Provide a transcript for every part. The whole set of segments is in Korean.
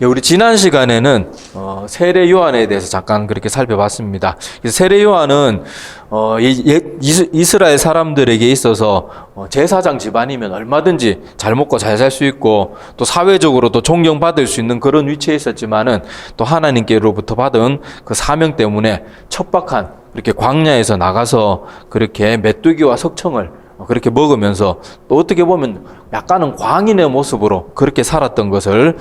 우리 지난 시간에는 세례 요한에 대해서 잠깐 그렇게 살펴봤습니다. 세례 요한은 이스라엘 사람들에게 있어서 제사장 집안이면 얼마든지 잘 먹고 잘 살 수 있고 또 사회적으로 또 존경받을 수 있는 그런 위치에 있었지만은 또 하나님께로부터 받은 그 사명 때문에 척박한 이렇게 광야에서 나가서 그렇게 메뚜기와 석청을 그렇게 먹으면서 또 어떻게 보면 약간은 광인의 모습으로 그렇게 살았던 것을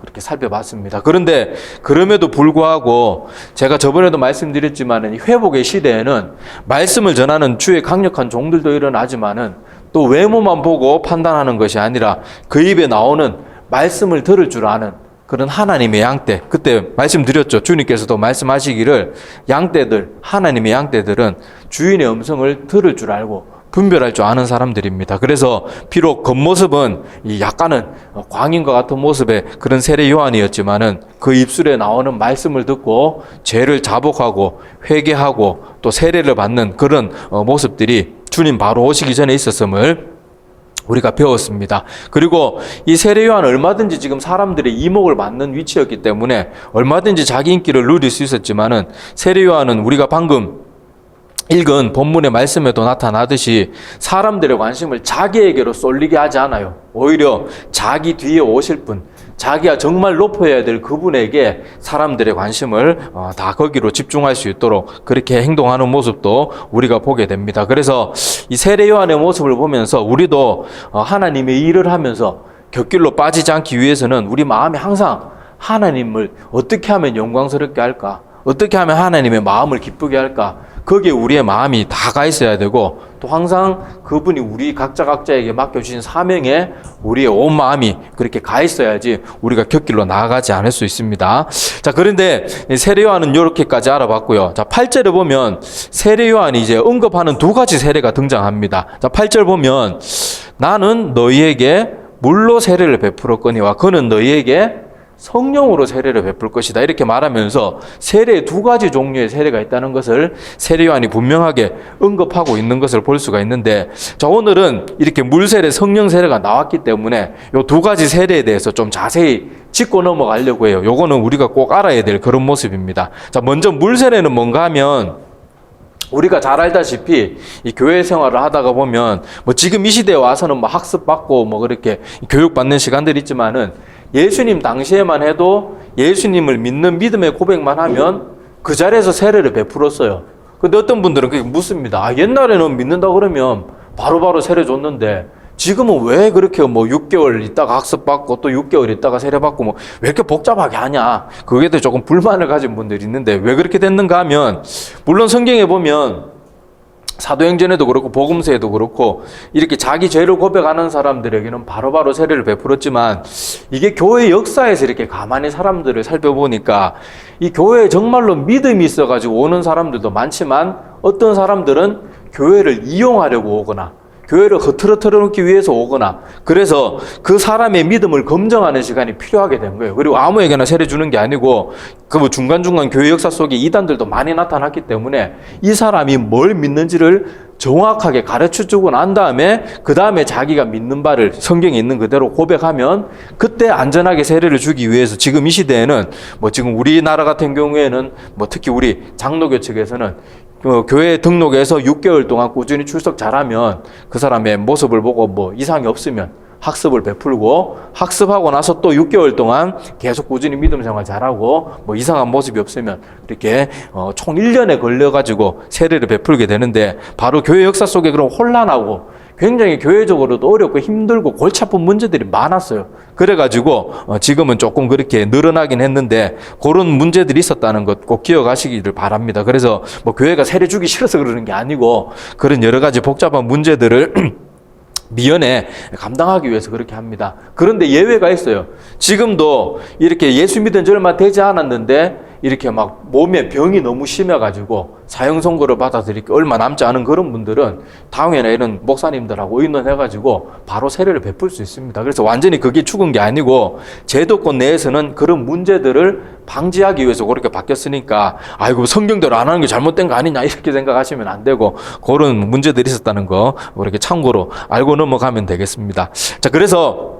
그렇게 살펴봤습니다. 그런데 그럼에도 불구하고 제가 저번에도 말씀드렸지만 회복의 시대에는 말씀을 전하는 주의 강력한 종들도 일어나지만은 또 외모만 보고 판단하는 것이 아니라 그 입에 나오는 말씀을 들을 줄 아는 그런 하나님의 양떼, 그때 말씀드렸죠. 주님께서도 말씀하시기를 양떼들, 하나님의 양떼들은 주인의 음성을 들을 줄 알고 분별할 줄 아는 사람들입니다. 그래서 비록 겉모습은 약간은 광인과 같은 모습의 그런 세례 요한이었지만은 그 입술에 나오는 말씀을 듣고 죄를 자복하고 회개하고 또 세례를 받는 그런 모습들이 주님 바로 오시기 전에 있었음을 우리가 배웠습니다. 그리고 이 세례 요한은 얼마든지 지금 사람들의 이목을 받는 위치였기 때문에 얼마든지 자기 인기를 누릴 수 있었지만은 세례 요한은 우리가 방금 읽은 본문의 말씀에도 나타나듯이 사람들의 관심을 자기에게로 쏠리게 하지 않아요. 오히려 자기 뒤에 오실 분, 자기가 정말 높여야 될 그분에게 사람들의 관심을 다 거기로 집중할 수 있도록 그렇게 행동하는 모습도 우리가 보게 됩니다. 그래서 이 세례 요한의 모습을 보면서 우리도 하나님의 일을 하면서 곁길로 빠지지 않기 위해서는 우리 마음에 항상 하나님을 어떻게 하면 영광스럽게 할까? 어떻게 하면 하나님의 마음을 기쁘게 할까? 거기에 우리의 마음이 다 가 있어야 되고 또 항상 그분이 우리 각자에게 맡겨주신 사명에 우리의 온 마음이 그렇게 가 있어야지 우리가 곁길로 나아가지 않을 수 있습니다. 자, 그런데 세례 요한은 이렇게까지 알아봤고요. 자, 8절에 보면 세례 요한이 이제 언급하는 두 가지 세례가 등장합니다. 자, 8절 보면 나는 너희에게 물로 세례를 베풀었거니와 그는 너희에게 성령으로 세례를 베풀 것이다. 이렇게 말하면서 세례의 두 가지 종류의 세례가 있다는 것을 세례 요한이 분명하게 언급하고 있는 것을 볼 수가 있는데, 자, 오늘은 이렇게 물세례, 성령 세례가 나왔기 때문에 이 두 가지 세례에 대해서 좀 자세히 짚고 넘어가려고 해요. 요거는 우리가 꼭 알아야 될 그런 모습입니다. 자, 먼저 물세례는 뭔가 하면 우리가 잘 알다시피 이 교회 생활을 하다가 보면 뭐 지금 이 시대에 와서는 뭐 학습받고 뭐 그렇게 교육받는 시간들이 있지만은 예수님 당시에만 해도 예수님을 믿는 믿음의 고백만 하면 그 자리에서 세례를 베풀었어요. 근데 어떤 분들은 그게 묻습니다. 아, 옛날에는 믿는다 그러면 바로바로 세례 줬는데 지금은 왜 그렇게 뭐 6개월 있다가 학습받고 또 6개월 있다가 세례받고 뭐 왜 이렇게 복잡하게 하냐. 그게 또 조금 불만을 가진 분들이 있는데 왜 그렇게 됐는가 하면 물론 성경에 보면 사도행전에도 그렇고 복음서에도 그렇고 이렇게 자기 죄를 고백하는 사람들에게는 바로바로 세례를 베풀었지만 이게 교회 역사에서 이렇게 가만히 사람들을 살펴보니까 이 교회에 정말로 믿음이 있어가지고 오는 사람들도 많지만 어떤 사람들은 교회를 이용하려고 오거나 교회를 흐트러뜨려 놓기 위해서 오거나 그래서 그 사람의 믿음을 검증하는 시간이 필요하게 된 거예요. 그리고 아무에게나 세례 주는 게 아니고 그 뭐 중간중간 교회 역사 속에 이단들도 많이 나타났기 때문에 이 사람이 뭘 믿는지를 정확하게 가르쳐주고 난 다음에 그 다음에 자기가 믿는 바를 성경에 있는 그대로 고백하면 그때 안전하게 세례를 주기 위해서 지금 이 시대에는 뭐 지금 우리나라 같은 경우에는 뭐 특히 우리 장로교 측에서는 교회에 등록해서 6개월 동안 꾸준히 출석 잘하면 그 사람의 모습을 보고 뭐 이상이 없으면 학습을 베풀고 학습하고 나서 또 6개월 동안 계속 꾸준히 믿음 생활 잘하고 뭐 이상한 모습이 없으면 이렇게 총 1년에 걸려가지고 세례를 베풀게 되는데 바로 교회 역사 속에 그런 혼란하고 굉장히 교회적으로도 어렵고 힘들고 골치 아픈 문제들이 많았어요. 그래가지고 지금은 조금 그렇게 늘어나긴 했는데 그런 문제들이 있었다는 것 꼭 기억하시기를 바랍니다. 그래서 뭐 교회가 세례 주기 싫어서 그러는 게 아니고 그런 여러 가지 복잡한 문제들을 미연에 감당하기 위해서 그렇게 합니다. 그런데 예외가 있어요. 지금도 이렇게 예수 믿은 지 얼마 되지 않았는데 이렇게 막 몸에 병이 너무 심해가지고 사형 선고를 받아들이기 얼마 남지 않은 그런 분들은 당연히 이런 목사님들하고 의논해가지고 바로 세례를 베풀 수 있습니다. 그래서 완전히 그게 죽은 게 아니고 제도권 내에서는 그런 문제들을 방지하기 위해서 그렇게 바뀌었으니까 아이고 성경대로 안 하는 게 잘못된 거 아니냐 이렇게 생각하시면 안 되고 그런 문제들이 있었다는 거 이렇게 참고로 알고 넘어가면 되겠습니다. 자, 그래서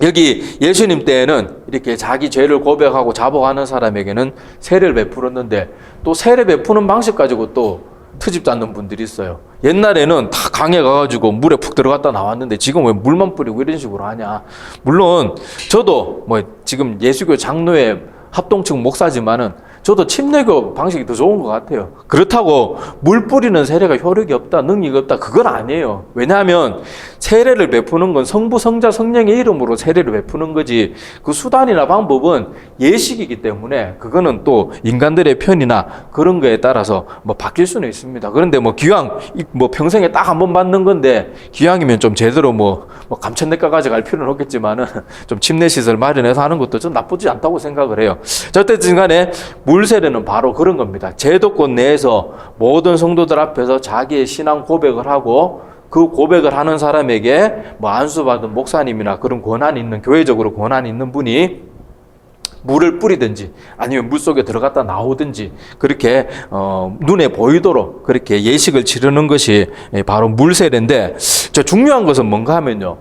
여기 예수님 때에는 이렇게 자기 죄를 고백하고 자복하는 사람에게는 세례를 베풀었는데 또 세례 베푸는 방식 가지고 또 트집 잡는 분들이 있어요. 옛날에는 다 강에 가가지고 물에 푹 들어갔다 나왔는데 지금 왜 물만 뿌리고 이런 식으로 하냐. 물론 저도 뭐 지금 예수교 장로회 합동측 목사지만은 저도 침례교 방식이 더 좋은 것 같아요. 그렇다고 물 뿌리는 세례가 효력이 없다, 능력이 없다, 그건 아니에요. 왜냐하면 세례를 베푸는 건 성부, 성자, 성령의 이름으로 세례를 베푸는 거지 그 수단이나 방법은 예식이기 때문에 그거는 또 인간들의 편이나 그런 거에 따라서 뭐 바뀔 수는 있습니다. 그런데 뭐 기왕 뭐 평생에 딱 한 번 받는 건데 기왕이면 좀 제대로 뭐 감천내과 가져갈 필요는 없겠지만은 좀 침례시설 마련해서 하는 것도 좀 나쁘지 않다고 생각을 해요. 자, 어쨌든 간에 물세례는 바로 그런 겁니다. 제도권 내에서 모든 성도들 앞에서 자기의 신앙 고백을 하고 그 고백을 하는 사람에게 뭐 안수받은 목사님이나 그런 권한이 있는, 교회적으로 권한이 있는 분이 물을 뿌리든지 아니면 물속에 들어갔다 나오든지 그렇게 눈에 보이도록 그렇게 예식을 치르는 것이 바로 물세례인데, 저 중요한 것은 뭔가 하면요,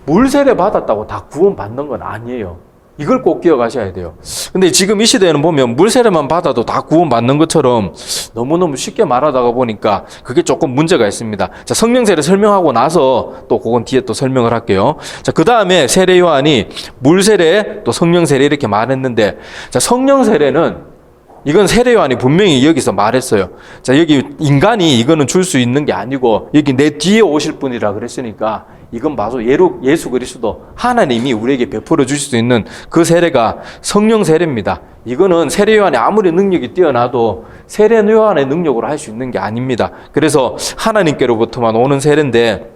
물세례 받았다고 다 구원받는 건 아니에요. 이걸 꼭 기억하셔야 돼요. 근데 지금 이 시대에는 보면 물세례만 받아도 다 구원받는 것처럼 너무너무 쉽게 말하다가 보니까 그게 조금 문제가 있습니다. 자, 성령세례 설명하고 나서 또 그건 뒤에 또 설명을 할게요. 자, 그 다음에 세례 요한이 물세례 또 성령세례 이렇게 말했는데, 자, 성령세례는 이건 세례 요한이 분명히 여기서 말했어요. 자, 여기 인간이 이거는 줄 수 있는 게 아니고 여기 내 뒤에 오실 분이라 그랬으니까 이건 바로 예수 그리스도 하나님이 우리에게 베풀어 주실 수 있는 그 세례가 성령 세례입니다. 이거는 세례 요한이 아무리 능력이 뛰어나도 세례 요한의 능력으로 할 수 있는 게 아닙니다. 그래서 하나님께로부터만 오는 세례인데,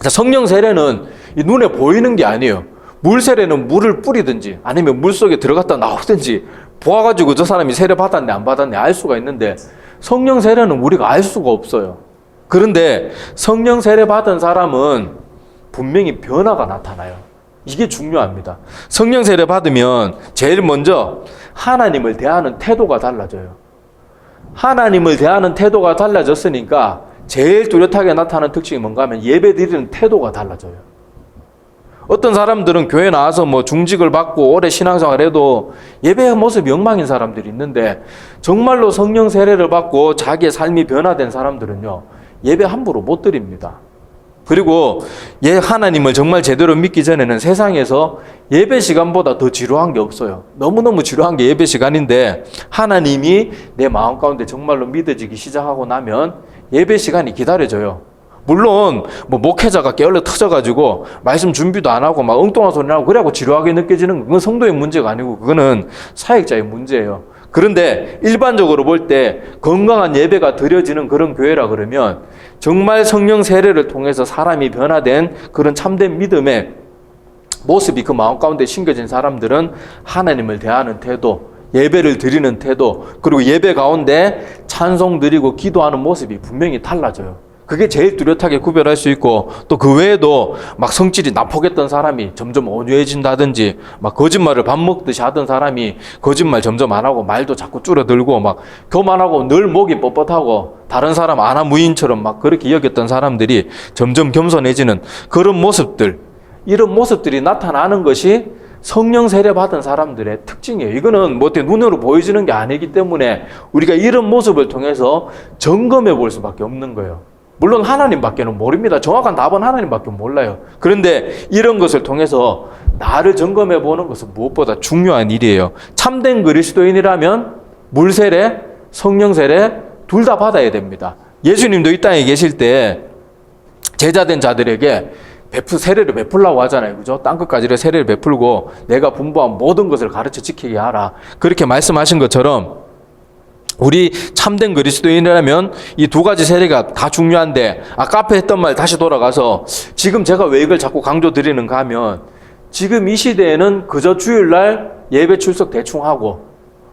자, 성령 세례는 이 눈에 보이는 게 아니에요. 물 세례는 물을 뿌리든지 아니면 물 속에 들어갔다 나오든지 보아가지고 저 사람이 세례 받았네 안 받았네 알 수가 있는데, 성령 세례는 우리가 알 수가 없어요. 그런데 성령 세례 받은 사람은 분명히 변화가 나타나요. 이게 중요합니다. 성령 세례 받으면 제일 먼저 하나님을 대하는 태도가 달라져요. 하나님을 대하는 태도가 달라졌으니까 제일 뚜렷하게 나타나는 특징이 뭔가 하면 예배 드리는 태도가 달라져요. 어떤 사람들은 교회 나와서 뭐 중직을 받고 오래 신앙생활 해도 예배의 모습이 엉망인 사람들이 있는데, 정말로 성령 세례를 받고 자기의 삶이 변화된 사람들은요, 예배 함부로 못 드립니다. 그리고 하나님을 정말 제대로 믿기 전에는 세상에서 예배 시간보다 더 지루한 게 없어요. 너무너무 지루한 게 예배 시간인데, 하나님이 내 마음 가운데 정말로 믿어지기 시작하고 나면 예배 시간이 기다려져요. 물론 뭐 목회자가 게을러 터져가지고 말씀 준비도 안 하고 막 엉뚱한 소리 하고 그래갖고 지루하게 느껴지는 그건 성도의 문제가 아니고 그거는 사역자의 문제예요. 그런데 일반적으로 볼 때 건강한 예배가 드려지는 그런 교회라 그러면 정말 성령 세례를 통해서 사람이 변화된 그런 참된 믿음의 모습이 그 마음 가운데 심겨진 사람들은 하나님을 대하는 태도, 예배를 드리는 태도, 그리고 예배 가운데 찬송 드리고 기도하는 모습이 분명히 달라져요. 그게 제일 뚜렷하게 구별할 수 있고, 또 그 외에도 막 성질이 난폭했던 사람이 점점 온유해진다든지, 막 거짓말을 밥 먹듯이 하던 사람이 거짓말 점점 안 하고 말도 자꾸 줄어들고, 막 교만하고 늘 목이 뻣뻣하고 다른 사람 아나무인처럼 막 그렇게 여겼던 사람들이 점점 겸손해지는 그런 모습들, 이런 모습들이 나타나는 것이 성령 세례 받은 사람들의 특징이에요. 이거는 뭐 어떻게 눈으로 보여지는 게 아니기 때문에 우리가 이런 모습을 통해서 점검해 볼 수밖에 없는 거예요. 물론 하나님밖에는 모릅니다. 정확한 답은 하나님밖에 몰라요. 그런데 이런 것을 통해서 나를 점검해 보는 것은 무엇보다 중요한 일이에요. 참된 그리스도인이라면 물세례, 성령세례 둘 다 받아야 됩니다. 예수님도 이 땅에 계실 때 제자된 자들에게 세례를 베풀라고 하잖아요. 그죠? 땅끝까지 세례를 베풀고 내가 분부한 모든 것을 가르쳐 지키게 하라. 그렇게 말씀하신 것처럼 우리 참된 그리스도인이라면 이 두 가지 세례가 다 중요한데, 아까 앞에 했던 말 다시 돌아가서 지금 제가 왜 이걸 자꾸 강조드리는가 하면, 지금 이 시대에는 그저 주일날 예배 출석 대충 하고,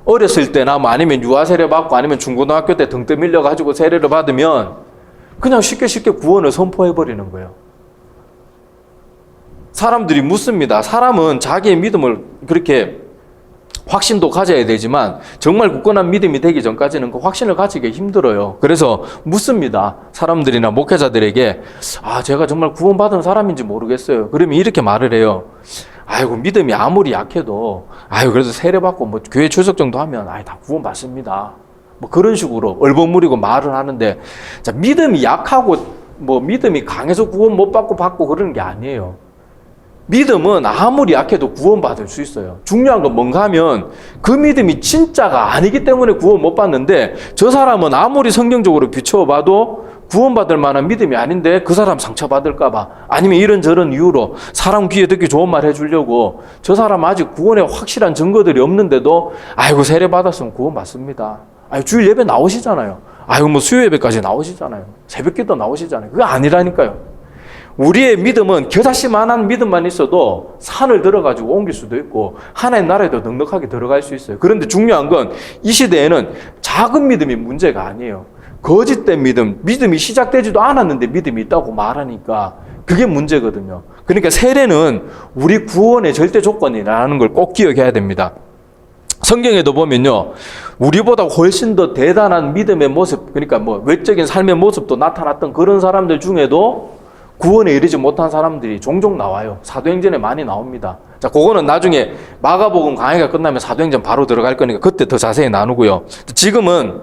어렸을 때나 뭐 아니면 유아 세례 받고 아니면 중고등학교 때 등 떠밀려 가지고 세례를 받으면 그냥 쉽게 구원을 선포해 버리는 거예요. 사람들이 묻습니다. 사람은 자기의 믿음을 그렇게 확신도 가져야 되지만 정말 굳건한 믿음이 되기 전까지는 그 확신을 가지기 힘들어요. 그래서 묻습니다. 사람들이나 목회자들에게 제가 정말 구원받은 사람인지 모르겠어요. 그러면 이렇게 말을 해요. 아이고, 믿음이 아무리 약해도 그래도 세례받고 뭐 교회 출석 정도 하면 다 구원받습니다. 뭐 그런 식으로 얼버무리고 말을 하는데, 자, 믿음이 약하고 뭐 믿음이 강해서 구원 못 받고 그러는 게 아니에요. 믿음은 아무리 약해도 구원받을 수 있어요. 중요한 건 뭔가 하면 그 믿음이 진짜가 아니기 때문에 구원 못 받는데, 저 사람은 아무리 성경적으로 비추어봐도 구원받을 만한 믿음이 아닌데 그 사람 상처받을까봐, 아니면 이런저런 이유로 사람 귀에 듣기 좋은 말 해주려고, 저 사람 아직 구원에 확실한 증거들이 없는데도 세례 받았으면 구원받습니다. 주일 예배 나오시잖아요. 뭐 수요 예배까지 나오시잖아요. 새벽기도 나오시잖아요. 그거 아니라니까요. 우리의 믿음은 겨자씨만한 믿음만 있어도 산을 들어가지고 옮길 수도 있고 하나님 나라에도 넉넉하게 들어갈 수 있어요. 그런데 중요한 건 이 시대에는 작은 믿음이 문제가 아니에요. 거짓된 믿음이 시작되지도 않았는데 믿음이 있다고 말하니까 그게 문제거든요. 그러니까 세례는 우리 구원의 절대 조건이라는 걸 꼭 기억해야 됩니다. 성경에도 보면요, 우리보다 훨씬 더 대단한 믿음의 모습, 그러니까 뭐 외적인 삶의 모습도 나타났던 그런 사람들 중에도 구원에 이르지 못한 사람들이 종종 나와요. 사도행전에 많이 나옵니다. 자, 그거는 나중에 마가복음 강의가 끝나면 사도행전 바로 들어갈 거니까 그때 더 자세히 나누고요. 지금은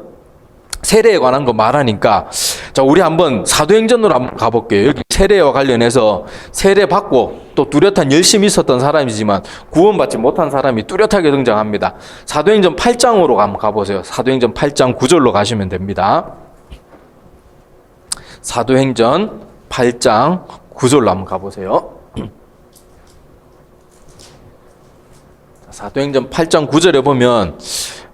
세례에 관한 거 말하니까, 자, 우리 한번 사도행전으로 한번 가볼게요. 여기 세례와 관련해서 세례 받고 또 뚜렷한 열심이 있었던 사람이지만 구원받지 못한 사람이 뚜렷하게 등장합니다. 사도행전 8장으로 한번 가보세요. 사도행전 8장 9절로 가시면 됩니다. 사도행전 8장 9절로 한번 가보세요. 사도행전 8장 9절에 보면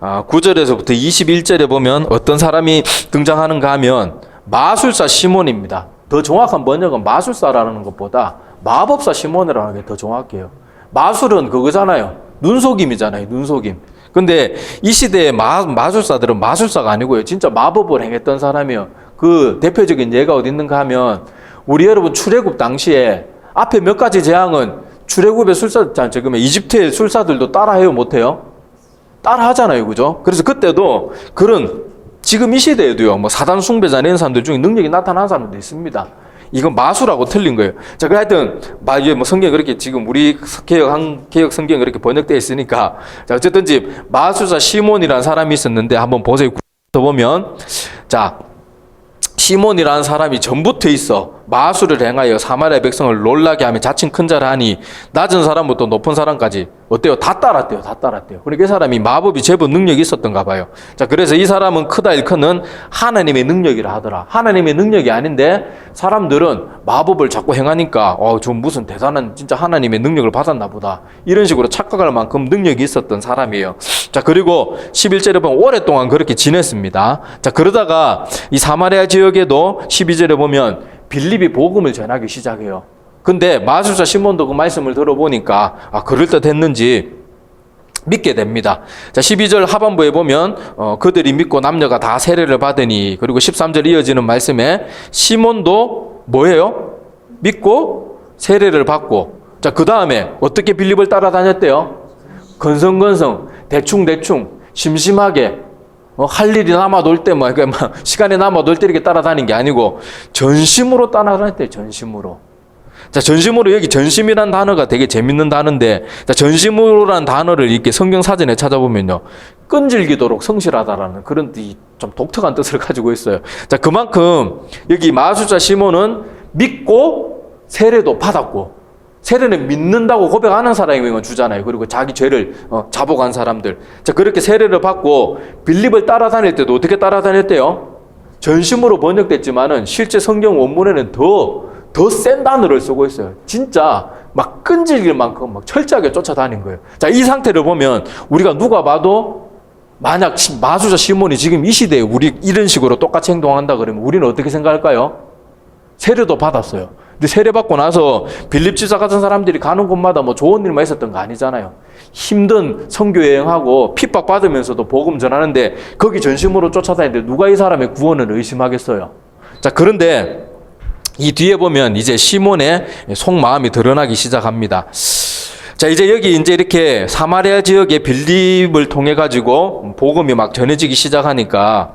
9절에서부터 21절에 보면 어떤 사람이 등장하는가 하면 마술사 시몬입니다. 더 정확한 번역은 마술사라는 것보다 마법사 시몬이라는 게 더 정확해요. 마술은 그거잖아요. 눈속임이잖아요. 눈속임. 근데 이 시대의 마술사들은 마술사가 아니고요. 진짜 마법을 행했던 사람이에요. 그 대표적인 예가 어디 있는가 하면 우리 여러분 출애굽 당시에 앞에 몇 가지 재앙은 출애굽의 지금 이집트의 술사들도 따라해요, 못해요? 따라하잖아요, 그죠? 그래서 그때도 지금 이 시대에도요, 뭐 사단 숭배자 이런 사람들 중에 능력이 나타난 사람도 있습니다. 이건 마술하고 틀린 거예요. 자, 하여튼 뭐 성경 그렇게 지금 우리 개혁 성경 그렇게 번역되어 있으니까, 자, 어쨌든지 마술사 시몬이라는 사람이 있었는데 한번 보세요. 더 보면, 자, 시몬이라는 사람이 전부터 있어 마술을 행하여 사마리아 백성을 놀라게 하며 자칭 큰 자라 하니 낮은 사람부터 높은 사람까지 어때요? 다 따랐대요. 그러니까 이 사람이 마법이 제법 능력이 있었던가 봐요. 자, 그래서 이 사람은 크다 일컫는 하나님의 능력이라 하더라. 하나님의 능력이 아닌데 사람들은 마법을 자꾸 행하니까 저 무슨 대단한 진짜 하나님의 능력을 받았나 보다, 이런 식으로 착각할 만큼 능력이 있었던 사람이에요. 자, 그리고 11절에 보면 오랫동안 그렇게 지냈습니다. 자, 그러다가 이 사마리아 지역에도 12절에 보면 빌립이 복음을 전하기 시작해요. 근데 마술사 시몬도 그 말씀을 들어보니까 그럴듯했는지 믿게 됩니다. 자, 12절 하반부에 보면 그들이 믿고 남녀가 다 세례를 받으니, 그리고 13절 이어지는 말씀에 시몬도 뭐예요? 믿고 세례를 받고, 자, 그 다음에 어떻게 빌립을 따라다녔대요? 건성건성, 대충대충, 심심하게, 할 일이 남아 놀 때, 시간이 남아 놀 때 이렇게 따라다닌 게 아니고, 전심으로 따라다녔대요, 전심으로. 자, 전심으로, 여기 전심이란 단어가 되게 재밌는 단어인데, 자, 전심으로란 단어를 이렇게 성경 사전에 찾아보면요, 끈질기도록 성실하다라는 그런 좀 독특한 뜻을 가지고 있어요. 자, 그만큼 여기 마술사 시몬은 믿고 세례도 받았고, 세례는 믿는다고 고백하는 사람이면 주잖아요. 그리고 자기 죄를 자복한 사람들. 자, 그렇게 세례를 받고 빌립을 따라다닐 때도 어떻게 따라다녔대요? 전심으로 번역됐지만은 실제 성경 원문에는 더 센 단어를 쓰고 있어요. 진짜 막 끈질길 만큼 막 철저하게 쫓아다닌 거예요. 자, 이 상태를 보면 우리가 누가 봐도, 만약 마술사 시몬이 지금 이 시대에 우리 이런 식으로 똑같이 행동한다 그러면 우리는 어떻게 생각할까요? 세례도 받았어요. 근데 세례 받고 나서 빌립 지사 같은 사람들이 가는 곳마다 뭐 좋은 일만 있었던 거 아니잖아요. 힘든 선교 여행하고 핍박 받으면서도 복음 전하는데 거기 전심으로 쫓아다니는데 누가 이 사람의 구원을 의심하겠어요? 자, 그런데 이 뒤에 보면 이제 시몬의 속마음이 드러나기 시작합니다. 자, 이제 여기 이제 이렇게 사마리아 지역의 빌립을 통해 가지고 복음이 막 전해지기 시작하니까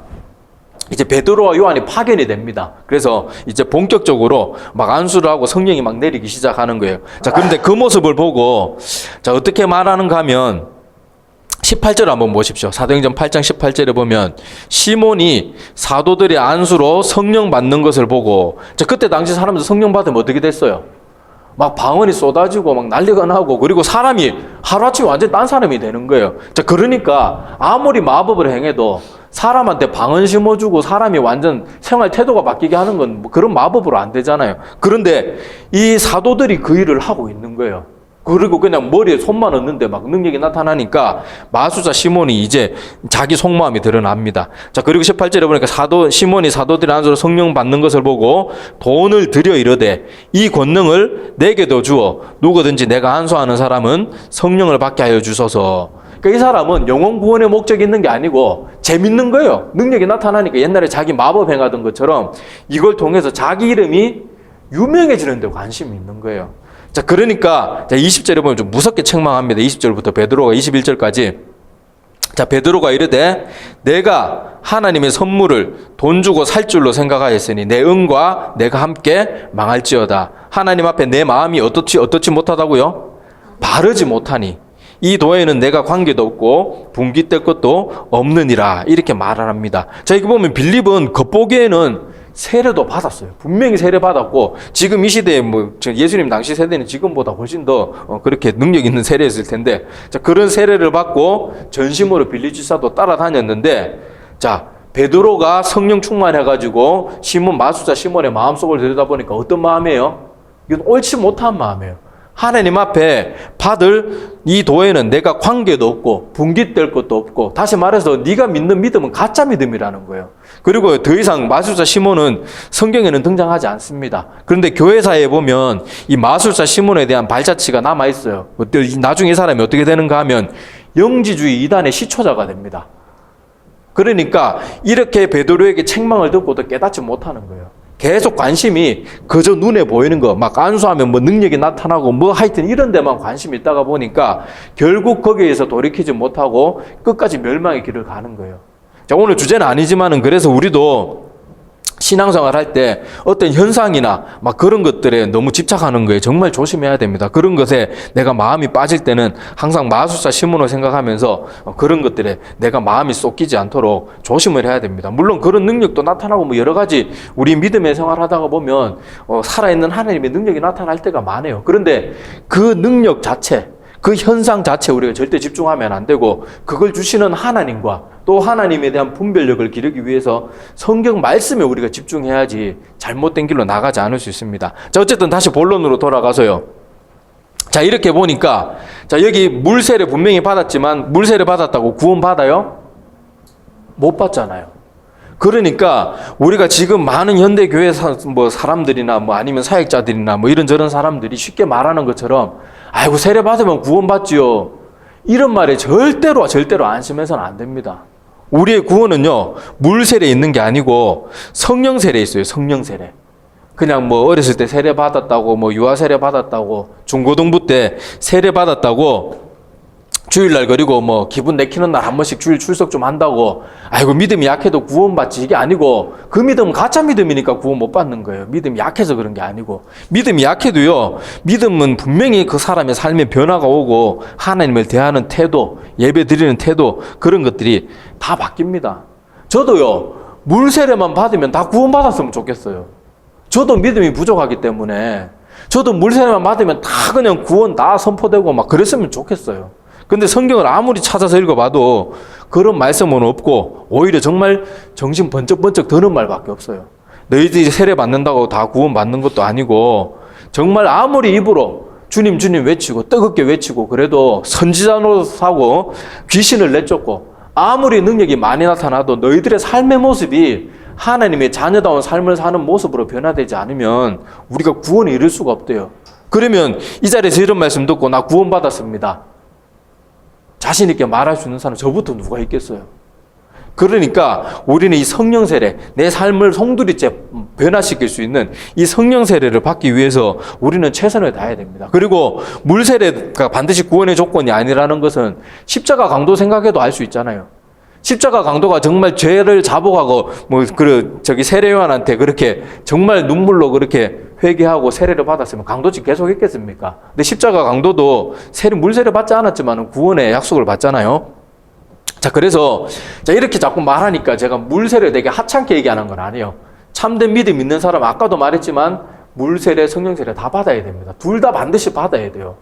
이제 베드로와 요한이 파견이 됩니다. 그래서 이제 본격적으로 막 안수를 하고 성령이 막 내리기 시작하는 거예요. 자, 그런데 그 모습을 보고 자, 어떻게 말하는가 하면 18절 한번 보십시오. 사도행전 8장 18절에 보면 시몬이 사도들의 안수로 성령 받는 것을 보고 자, 그때 당시 사람들 성령 받으면 어떻게 됐어요? 막 방언이 쏟아지고 막 난리가 나고 그리고 사람이 하루아침에 완전 딴 사람이 되는 거예요. 자, 그러니까 아무리 마법을 행해도 사람한테 방언 심어주고 사람이 완전 생활 태도가 바뀌게 하는 건 뭐 그런 마법으로 안 되잖아요. 그런데 이 사도들이 그 일을 하고 있는 거예요. 그리고 그냥 머리에 손만 얹는데 막 능력이 나타나니까 마수자 시몬이 이제 자기 속마음이 드러납니다. 자, 그리고 18절에 보니까 시몬이 사도들의 안수로 성령 받는 것을 보고 돈을 들여 이르되 이 권능을 내게도 주어 누구든지 내가 안수하는 사람은 성령을 받게 하여 주소서. 그러니까 이 사람은 영혼 구원의 목적이 있는 게 아니고 재밌는 거예요. 능력이 나타나니까 옛날에 자기 마법 행하던 것처럼 이걸 통해서 자기 이름이 유명해지는 데 관심이 있는 거예요. 자, 그러니까 20절에 보면 좀 무섭게 책망합니다. 20절부터 베드로가 21절까지. 자, 베드로가 이르되 내가 하나님의 선물을 돈 주고 살 줄로 생각하였으니 내 은과 내가 함께 망할지어다. 하나님 앞에 내 마음이 어떻지 못하다고요? 바르지 못하니 이 도에는 내가 관계도 없고 분깃될 것도 없느니라. 이렇게 말을 합니다. 자, 이거 보면 빌립은 겉보기에는 세례도 받았어요. 분명히 세례 받았고 지금 이 시대에 뭐 예수님 당시 세대는 지금보다 훨씬 더 그렇게 능력 있는 세례였을 텐데 자, 그런 세례를 받고 전심으로 빌립지사도 따라다녔는데 자, 베드로가 성령 충만해가지고 마수자 시몬의 마음속을 들여다보니까 어떤 마음이에요? 이건 옳지 못한 마음이에요. 하나님 앞에 받을 이 도에는 내가 관계도 없고 분깃될 것도 없고 다시 말해서 네가 믿는 믿음은 가짜 믿음이라는 거예요. 그리고 더 이상 마술사 시몬은 성경에는 등장하지 않습니다. 그런데 교회사에 보면 이 마술사 시몬에 대한 발자취가 남아있어요. 나중에 이 사람이 어떻게 되는가 하면 영지주의 이단의 시초자가 됩니다. 그러니까 이렇게 베드로에게 책망을 듣고도 깨닫지 못하는 거예요. 계속 관심이 그저 눈에 보이는 거, 막 안수하면 뭐 능력이 나타나고 뭐 하여튼 이런 데만 관심이 있다가 보니까 결국 거기에서 돌이키지 못하고 끝까지 멸망의 길을 가는 거예요. 자, 오늘 주제는 아니지만은 그래서 우리도 신앙생활 할 때 어떤 현상이나 막 그런 것들에 너무 집착하는 거에 정말 조심해야 됩니다. 그런 것에 내가 마음이 빠질 때는 항상 마술사 시몬을 생각하면서 그런 것들에 내가 마음이 쏟기지 않도록 조심을 해야 됩니다. 물론 그런 능력도 나타나고 뭐 여러 가지 우리 믿음의 생활하다가 보면 살아있는 하나님의 능력이 나타날 때가 많아요. 그런데 그 능력 자체, 그 현상 자체 우리가 절대 집중하면 안 되고 그걸 주시는 하나님과 또 하나님에 대한 분별력을 기르기 위해서 성경 말씀에 우리가 집중해야지 잘못된 길로 나가지 않을 수 있습니다. 자, 어쨌든 다시 본론으로 돌아가서요. 자, 이렇게 보니까 자, 여기 물세례 분명히 받았지만 물세례 받았다고 구원 받아요? 못 받잖아요. 그러니까 우리가 지금 많은 현대 교회 사람들이나 뭐 아니면 사역자들이나 뭐 이런저런 사람들이 쉽게 말하는 것처럼 아이고 세례 받으면 구원 받지요. 이런 말에 절대로 안심해서는 안 됩니다. 우리의 구원은요, 물 세례 있는 게 아니고 성령 세례 있어요. 성령 세례. 그냥 뭐 어렸을 때 세례 받았다고, 뭐 유아 세례 받았다고, 중고등부 때 세례 받았다고, 주일날 그리고 뭐 기분 내키는 날 한 번씩 주일 출석 좀 한다고 아이고 믿음이 약해도 구원받지 이게 아니고 그 믿음은 가짜 믿음이니까 구원 못 받는 거예요. 믿음이 약해서 그런 게 아니고 믿음이 약해도요 믿음은 분명히 그 사람의 삶에 변화가 오고 하나님을 대하는 태도, 예배 드리는 태도 그런 것들이 다 바뀝니다. 저도요 물 세례만 받으면 다 구원받았으면 좋겠어요. 저도 믿음이 부족하기 때문에 저도 물 세례만 받으면 다 그냥 구원 다 선포되고 막 그랬으면 좋겠어요. 근데 성경을 아무리 찾아서 읽어봐도 그런 말씀은 없고 오히려 정말 정신 번쩍번쩍 드는 말밖에 없어요. 너희들이 세례 받는다고 다 구원 받는 것도 아니고 정말 아무리 입으로 주님 주님 외치고 뜨겁게 외치고 그래도 선지자 노릇하고 귀신을 내쫓고 아무리 능력이 많이 나타나도 너희들의 삶의 모습이 하나님의 자녀다운 삶을 사는 모습으로 변화되지 않으면 우리가 구원에 이를 수가 없대요. 그러면 이 자리에서 이런 말씀 듣고 나 구원 받았습니다. 자신 있게 말할 수 있는 사람 저부터 누가 있겠어요? 그러니까 우리는 이 성령 세례, 내 삶을 송두리째 변화시킬 수 있는 이 성령 세례를 받기 위해서 우리는 최선을 다해야 됩니다. 그리고 물 세례가 반드시 구원의 조건이 아니라는 것은 십자가 강도 생각해도 알 수 있잖아요. 십자가 강도가 정말 죄를 자복하고 세례 요한한테 그렇게 정말 눈물로 그렇게 회개하고 세례를 받았으면 강도직 계속 했겠습니까? 근데 십자가 강도도 물 세례 받지 않았지만 구원의 약속을 받잖아요. 자, 그래서 이렇게 자꾸 말하니까 제가 물 세례 되게 하찮게 얘기하는 건 아니에요. 참된 믿음 있는 사람 아까도 말했지만 물 세례, 성령 세례 다 받아야 됩니다. 둘 다 반드시 받아야 돼요.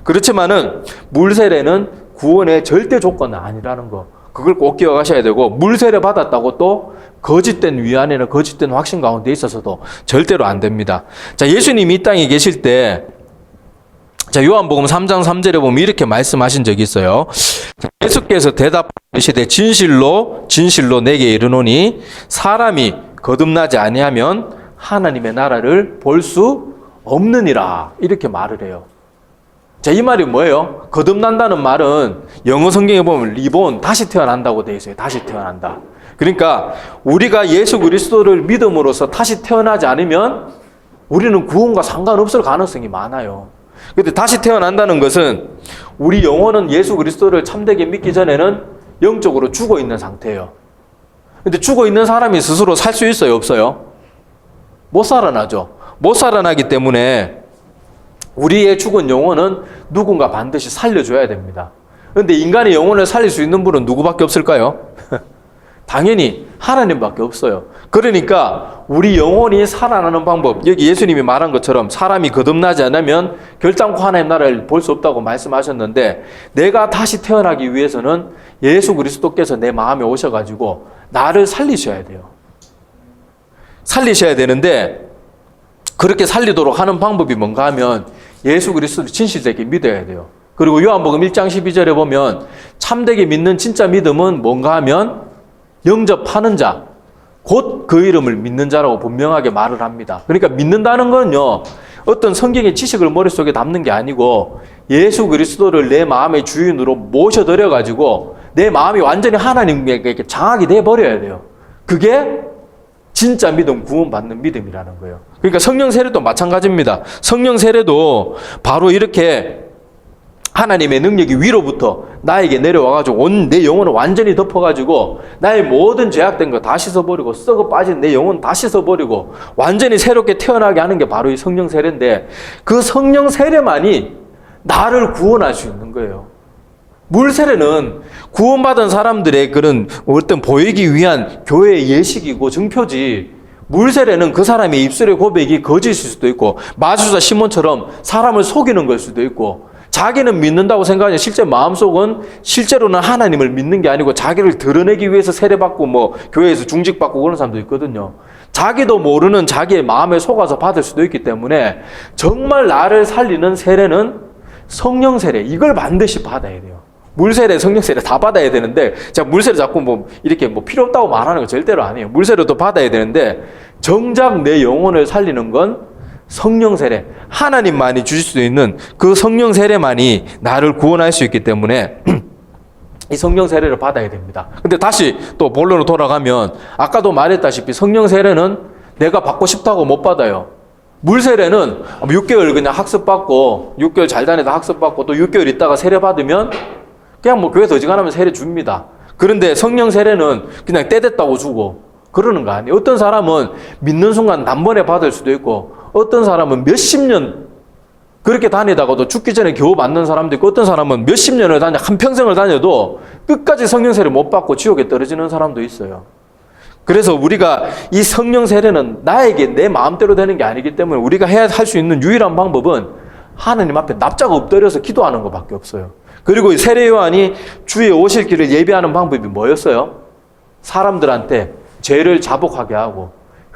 그렇지만은 물 세례는 구원의 절대 조건은 아니라는 거. 그걸 꼭 기억하셔야 되고, 물 세례 받았다고 또 거짓된 위안이나 거짓된 확신 가운데 있어서도 절대로 안 됩니다. 자, 예수님이 이 땅에 계실 때, 자, 요한복음 3장 3절에 보면 이렇게 말씀하신 적이 있어요. 예수께서 대답하시되 진실로 진실로 내게 이르노니 사람이 거듭나지 아니하면 하나님의 나라를 볼 수 없느니라. 이렇게 말을 해요. 자, 이 말이 뭐예요? 거듭난다는 말은 영어 성경에 보면 리본, 다시 태어난다고 되어 있어요. 다시 태어난다. 그러니까 우리가 예수 그리스도를 믿음으로써 다시 태어나지 않으면 우리는 구원과 상관없을 가능성이 많아요. 근데 다시 태어난다는 것은 우리 영혼은 예수 그리스도를 참되게 믿기 전에는 영적으로 죽어 있는 상태예요. 근데 죽어 있는 사람이 스스로 살 수 있어요? 없어요? 못 살아나죠. 못 살아나기 때문에 우리의 죽은 영혼은 누군가 반드시 살려줘야 됩니다. 그런데 인간의 영혼을 살릴 수 있는 분은 누구밖에 없을까요? 당연히 하나님밖에 없어요. 그러니까 우리 영혼이 살아나는 방법, 여기 예수님이 말한 것처럼 사람이 거듭나지 않으면 결단코 하나님 나라를 볼 수 없다고 말씀하셨는데, 내가 다시 태어나기 위해서는 예수 그리스도께서 내 마음에 오셔가지고 나를 살리셔야 돼요. 살리셔야 되는데, 그렇게 살리도록 하는 방법이 뭔가 하면 예수 그리스도를 진실되게 믿어야 돼요. 그리고 요한복음 1장 12절에 보면 참되게 믿는 진짜 믿음은 뭔가 하면 영접하는 자, 곧 그 이름을 믿는 자라고 분명하게 말을 합니다. 그러니까 믿는다는 건요, 어떤 성경의 지식을 머릿속에 담는 게 아니고 예수 그리스도를 내 마음의 주인으로 모셔드려가지고 내 마음이 완전히 하나님에게 장악이 돼버려야 돼요. 그게 진짜 믿음, 구원받는 믿음이라는 거예요. 그러니까 성령 세례도 마찬가지입니다. 성령 세례도 바로 이렇게 하나님의 능력이 위로부터 나에게 내려와가지고 내 영혼을 완전히 덮어가지고 나의 모든 죄악된 거 다 씻어버리고 썩어 빠진 내 영혼 다 씻어버리고 완전히 새롭게 태어나게 하는 게 바로 이 성령 세례인데, 그 성령 세례만이 나를 구원할 수 있는 거예요. 물 세례는 구원받은 사람들의 그런 어떤 보이기 위한 교회의 예식이고 증표지, 물 세례는 그 사람의 입술의 고백이 거짓일 수도 있고 마술사 시몬처럼 사람을 속이는 걸 수도 있고, 자기는 믿는다고 생각하지 실제 마음속은 실제로는 하나님을 믿는 게 아니고 자기를 드러내기 위해서 세례받고 교회에서 중직받고 그런 사람도 있거든요. 자기도 모르는 자기의 마음에 속아서 받을 수도 있기 때문에 정말 나를 살리는 세례는 성령 세례, 이걸 반드시 받아야 돼요. 물세례, 성령세례 다 받아야 되는데, 제가 물세례 자꾸 이렇게 필요 없다고 말하는 거 절대로 아니에요. 물세례도 받아야 되는데, 정작 내 영혼을 살리는 건 성령세례, 하나님만이 주실 수 있는 그 성령세례만이 나를 구원할 수 있기 때문에 이 성령세례를 받아야 됩니다. 근데 다시 또 본론으로 돌아가면, 아까도 말했다시피 성령세례는 내가 받고 싶다고 못 받아요. 물세례는 6개월 그냥 학습받고, 6개월 잘 다니다 학습받고 또 6개월 있다가 세례 받으면 그냥 교회에서 어지간하면 세례 줍니다. 그런데 성령 세례는 그냥 때 됐다고 주고 그러는 거 아니에요. 어떤 사람은 믿는 순간 단번에 받을 수도 있고, 어떤 사람은 몇십 년 그렇게 다니다가도 죽기 전에 겨우 받는 사람도 있고, 어떤 사람은 몇십 년을 한평생을 다녀도 끝까지 성령 세례 못 받고 지옥에 떨어지는 사람도 있어요. 그래서 우리가 이 성령 세례는 나에게 내 마음대로 되는 게 아니기 때문에 우리가 할 수 있는 유일한 방법은 하나님 앞에 납작 엎드려서 기도하는 것밖에 없어요. 그리고 이 세례 요한이 주의 오실 길을 예비하는 방법이 뭐였어요? 사람들한테 죄를 자복하게 하고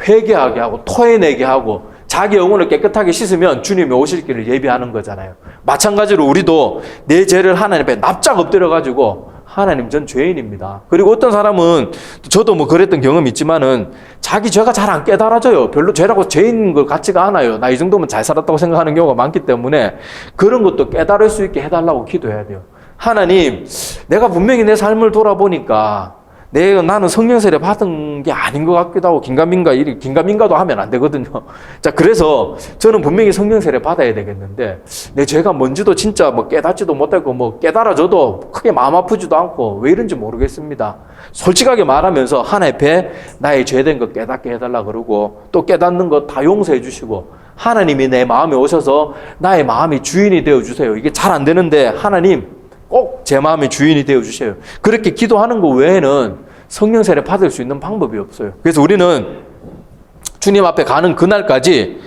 회개하게 하고 토해내게 하고 자기 영혼을 깨끗하게 씻으면 주님의 오실 길을 예비하는 거잖아요. 마찬가지로 우리도 내 죄를 하나님 앞에 납작 엎드려가지고 하나님, 전 죄인입니다. 그리고 어떤 사람은, 저도 그랬던 경험이 있지만은 자기 죄가 잘 안 깨달아져요. 별로 죄라고 죄인 것 같지가 않아요. 나 이 정도면 잘 살았다고 생각하는 경우가 많기 때문에 그런 것도 깨달을 수 있게 해달라고 기도해야 돼요. 하나님, 내가 분명히 내 삶을 돌아보니까 나는 성령 세례 받은 게 아닌 것 같기도 하고 긴가민가도 하면 안 되거든요. 자, 그래서 저는 분명히 성령 세례 받아야 되겠는데 내 죄가 뭔지도 진짜 뭐 깨닫지도 못하고 뭐 깨달아져도 크게 마음 아프지도 않고 왜 이런지 모르겠습니다. 솔직하게 말하면서 하나님 앞에 나의 죄된 거 깨닫게 해달라 그러고 또 깨닫는 거 다 용서해 주시고 하나님이 내 마음에 오셔서 나의 마음의 주인이 되어 주세요. 이게 잘 안 되는데 하나님 꼭 제 마음의 주인이 되어 주세요. 그렇게 기도하는 거 외에는 성령 세례 받을 수 있는 방법이 없어요. 그래서 우리는 주님 앞에 가는 그날까지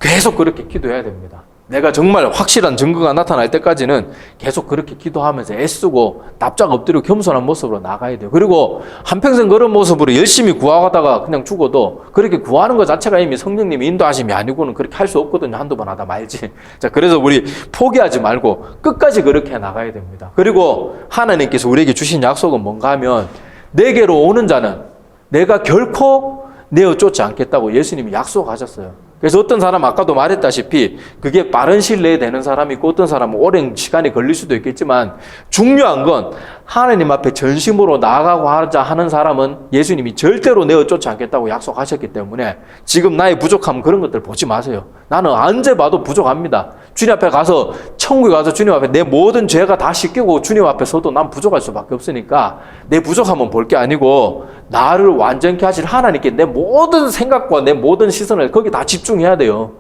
계속 그렇게 기도해야 됩니다. 내가 정말 확실한 증거가 나타날 때까지는 계속 그렇게 기도하면서 애쓰고 납작 엎드려 겸손한 모습으로 나가야 돼요. 그리고 한평생 그런 모습으로 열심히 구하다가 그냥 죽어도 그렇게 구하는 것 자체가 이미 성령님이 인도하심이 아니고는 그렇게 할 수 없거든요. 한두 번 하다 말지. 자, 그래서 우리 포기하지 말고 끝까지 그렇게 나가야 됩니다. 그리고 하나님께서 우리에게 주신 약속은 뭔가 하면 내게로 오는 자는 내가 결코 내어 쫓지 않겠다고 예수님이 약속하셨어요. 그래서 어떤 사람 아까도 말했다시피 그게 빠른 시일 내에 되는 사람이 있고 어떤 사람은 오랜 시간이 걸릴 수도 있겠지만 중요한 건 하나님 앞에 전심으로 나아가고 하자 하는 사람은 예수님이 절대로 내어 쫓지 않겠다고 약속하셨기 때문에 지금 나의 부족함 그런 것들 보지 마세요. 나는 언제 봐도 부족합니다. 주님 앞에 가서 천국에 가서 주님 앞에 내 모든 죄가 다 씻기고 주님 앞에 서도 난 부족할 수밖에 없으니까 내 부족함은 볼 게 아니고 나를 완전케 하실 하나님께 내 모든 생각과 내 모든 시선을 거기 다 집중해야 돼요.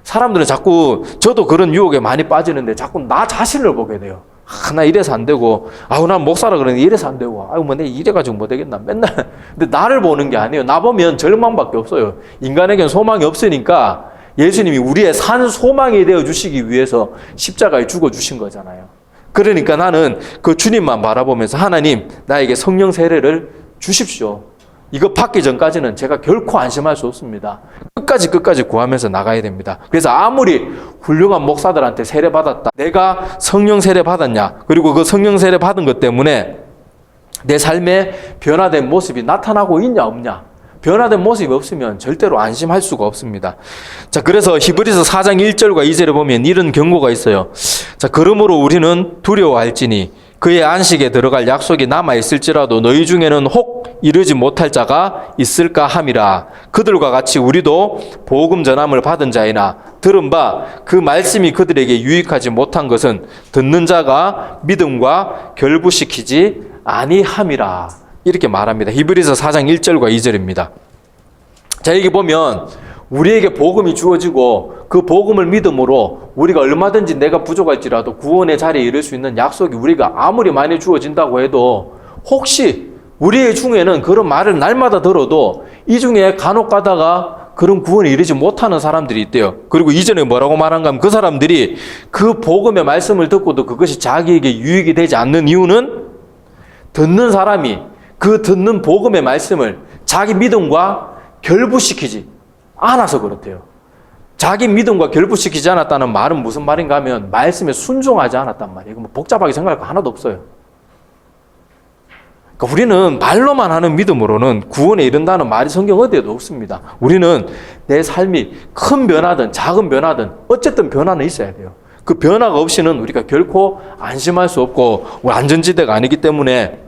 사람들은 자꾸 저도 그런 유혹에 많이 빠지는데 자꾸 나 자신을 보게 돼요. 나 이래서 안 되고 난 목사라 그러는데 이래서 안 되고 뭐 내가 이래가지고 뭐 되겠나 맨날. 근데 나를 보는 게 아니에요. 나 보면 절망밖에 없어요. 인간에겐 소망이 없으니까 예수님이 우리의 산 소망이 되어 주시기 위해서 십자가에 죽어 주신 거잖아요. 그러니까 나는 그 주님만 바라보면서 하나님 나에게 성령 세례를 주십시오. 이거 받기 전까지는 제가 결코 안심할 수 없습니다. 끝까지 구하면서 나가야 됩니다. 그래서 아무리 훌륭한 목사들한테 세례 받았다. 내가 성령 세례 받았냐. 그리고 그 성령 세례 받은 것 때문에 내 삶에 변화된 모습이 나타나고 있냐 없냐. 변화된 모습이 없으면 절대로 안심할 수가 없습니다. 자, 그래서 히브리서 4장 1절과 2절에 보면 이런 경고가 있어요. 자, 그러므로 우리는 두려워할지니 그의 안식에 들어갈 약속이 남아있을지라도 너희 중에는 혹 이르지 못할 자가 있을까 함이라. 그들과 같이 우리도 복음 전함을 받은 자이나 들은 바 그 말씀이 그들에게 유익하지 못한 것은 듣는 자가 믿음과 결부시키지 아니함이라. 이렇게 말합니다. 히브리서 4장 1절과 2절입니다. 자, 여기 보면 우리에게 복음이 주어지고 그 복음을 믿음으로 우리가 얼마든지 내가 부족할지라도 구원의 자리에 이를 수 있는 약속이 우리가 아무리 많이 주어진다고 해도 혹시 우리 중에는 그런 말을 날마다 들어도 이 중에 간혹 가다가 그런 구원에 이르지 못하는 사람들이 있대요. 그리고 이전에 뭐라고 말한가 하면 그 사람들이 그 복음의 말씀을 듣고도 그것이 자기에게 유익이 되지 않는 이유는 듣는 사람이 그 듣는 복음의 말씀을 자기 믿음과 결부시키지 않아서 그렇대요. 자기 믿음과 결부시키지 않았다는 말은 무슨 말인가 하면 말씀에 순종하지 않았단 말이에요. 뭐 복잡하게 생각할 거 하나도 없어요. 그러니까 우리는 말로만 하는 믿음으로는 구원에 이른다는 말이 성경 어디에도 없습니다. 우리는 내 삶이 큰 변화든 작은 변화든 어쨌든 변화는 있어야 돼요. 그 변화가 없이는 우리가 결코 안심할 수 없고 안전지대가 아니기 때문에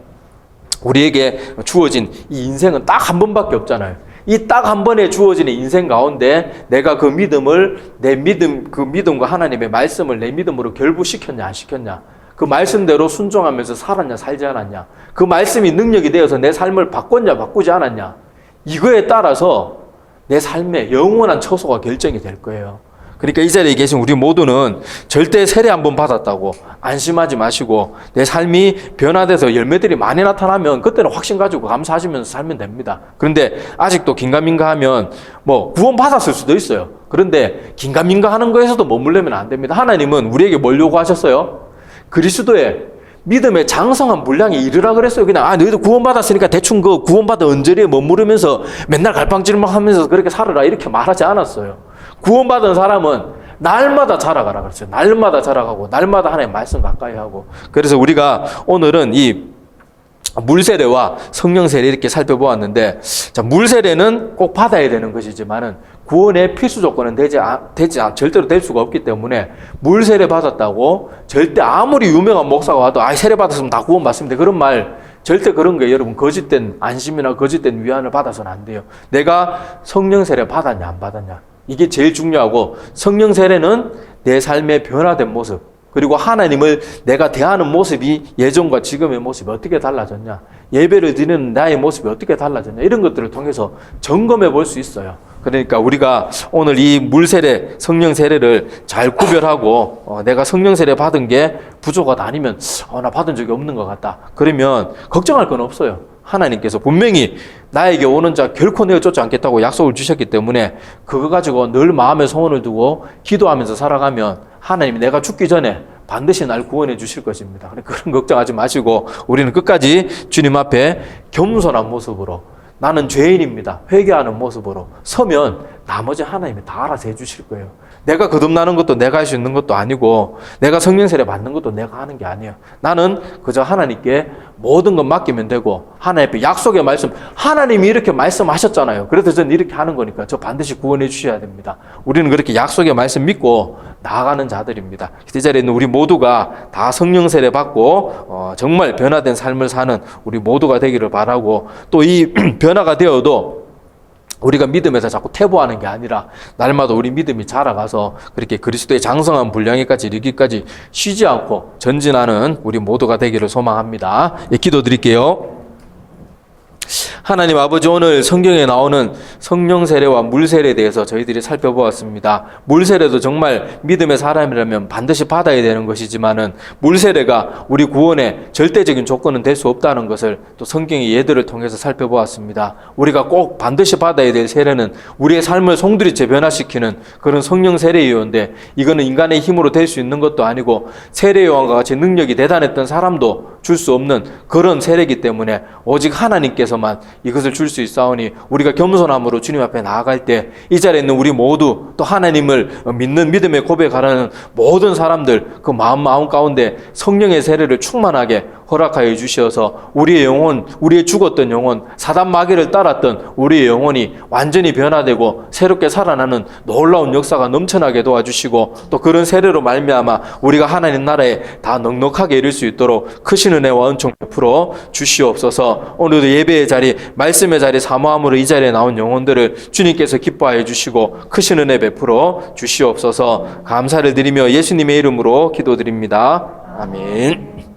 우리에게 주어진 이 인생은 딱 한 번밖에 없잖아요. 이 딱 한 번에 주어지는 인생 가운데 내가 그 믿음을 그 믿음과 하나님의 말씀을 내 믿음으로 결부시켰냐 안 시켰냐, 그 말씀대로 순종하면서 살았냐 살지 않았냐, 그 말씀이 능력이 되어서 내 삶을 바꿨냐 바꾸지 않았냐, 이거에 따라서 내 삶의 영원한 처소가 결정이 될 거예요. 그러니까 이 자리에 계신 우리 모두는 절대 세례 한번 받았다고 안심하지 마시고 내 삶이 변화돼서 열매들이 많이 나타나면 그때는 확신 가지고 감사하시면서 살면 됩니다. 그런데 아직도 긴가민가 하면 뭐 구원 받았을 수도 있어요. 그런데 긴가민가 하는 거에서도 머물려면 안 됩니다. 하나님은 우리에게 뭘 요구하셨어요? 그리스도의 믿음의 장성한 분량에 이르라 그랬어요. 그냥 너희도 구원받았으니까 대충 그 구원받은 언저리에 머무르면서 맨날 갈팡질팡하면서 그렇게 살아라 이렇게 말하지 않았어요. 구원받은 사람은 날마다 자라가라 그랬어요. 날마다 자라가고 날마다 하나님의 말씀 가까이 하고. 그래서 우리가 오늘은 이 물세례와 성령세례 이렇게 살펴보았는데, 자, 물세례는 꼭 받아야 되는 것이지만은 구원의 필수 조건은 절대로 될 수가 없기 때문에 물 세례 받았다고 절대 아무리 유명한 목사가 와도 세례 받았으면 다 구원 받습니다. 그런 말 절대 그런 거예요. 여러분 거짓된 안심이나 거짓된 위안을 받아서는 안 돼요. 내가 성령 세례 받았냐 안 받았냐 이게 제일 중요하고 성령 세례는 내 삶의 변화된 모습 그리고 하나님을 내가 대하는 모습이 예전과 지금의 모습이 어떻게 달라졌냐 예배를 드리는 나의 모습이 어떻게 달라졌냐 이런 것들을 통해서 점검해 볼 수 있어요. 그러니까 우리가 오늘 이 물세례, 성령 세례를 잘 구별하고 내가 성령 세례 받은 게 부족하다 아니면 나 받은 적이 없는 것 같다. 그러면 걱정할 건 없어요. 하나님께서 분명히 나에게 오는 자 결코 내어 쫓지 않겠다고 약속을 주셨기 때문에 그거 가지고 늘 마음에 소원을 두고 기도하면서 살아가면 하나님이 내가 죽기 전에 반드시 날 구원해 주실 것입니다. 그런 걱정하지 마시고 우리는 끝까지 주님 앞에 겸손한 모습으로 나는 죄인입니다. 회개하는 모습으로 서면 나머지 하나님이 다 알아서 해주실 거예요. 내가 거듭나는 것도 내가 할 수 있는 것도 아니고 내가 성령 세례 받는 것도 내가 하는 게 아니에요. 나는 그저 하나님께 모든 것 맡기면 되고 하나님 앞에 약속의 말씀 하나님이 이렇게 말씀하셨잖아요. 그래서 저는 이렇게 하는 거니까 저 반드시 구원해 주셔야 됩니다. 우리는 그렇게 약속의 말씀 믿고 나아가는 자들입니다. 이 자리에 있는 우리 모두가 다 성령 세례 받고 정말 변화된 삶을 사는 우리 모두가 되기를 바라고 또 이 변화가 되어도 우리가 믿음에서 자꾸 퇴보하는 게 아니라 날마다 우리 믿음이 자라가서 그렇게 그리스도의 장성한 분량에까지 이르기까지 쉬지 않고 전진하는 우리 모두가 되기를 소망합니다. 기도드릴게요. 하나님 아버지 오늘 성경에 나오는 성령 세례와 물 세례에 대해서 저희들이 살펴보았습니다. 물 세례도 정말 믿음의 사람이라면 반드시 받아야 되는 것이지만은 물 세례가 우리 구원의 절대적인 조건은 될 수 없다는 것을 또 성경의 예들을 통해서 살펴보았습니다. 우리가 꼭 반드시 받아야 될 세례는 우리의 삶을 송두리째 변화시키는 그런 성령 세례이온데 이거는 인간의 힘으로 될 수 있는 것도 아니고 세례 요한과 같이 능력이 대단했던 사람도 줄 수 없는 그런 세례이기 때문에 오직 하나님께서만 이것을 줄 수 있사오니 우리가 겸손함으로 주님 앞에 나아갈 때 이 자리에 있는 우리 모두 또 하나님을 믿는 믿음의 고백하라는 모든 사람들 그 마음 가운데 성령의 세례를 충만하게 허락하여 주시어서 우리의 영혼, 우리의 죽었던 영혼, 사단 마귀를 따랐던 우리의 영혼이 완전히 변화되고 새롭게 살아나는 놀라운 역사가 넘쳐나게 도와주시고 또 그런 세례로 말미암아 우리가 하나님 나라에 다 넉넉하게 이룰 수 있도록 크신 은혜와 은총 베풀어 주시옵소서. 오늘도 예배의 자리, 말씀의 자리 사모함으로 이 자리에 나온 영혼들을 주님께서 기뻐하여 주시고 크신 은혜 베풀어 주시옵소서. 감사를 드리며 예수님의 이름으로 기도드립니다. 아멘.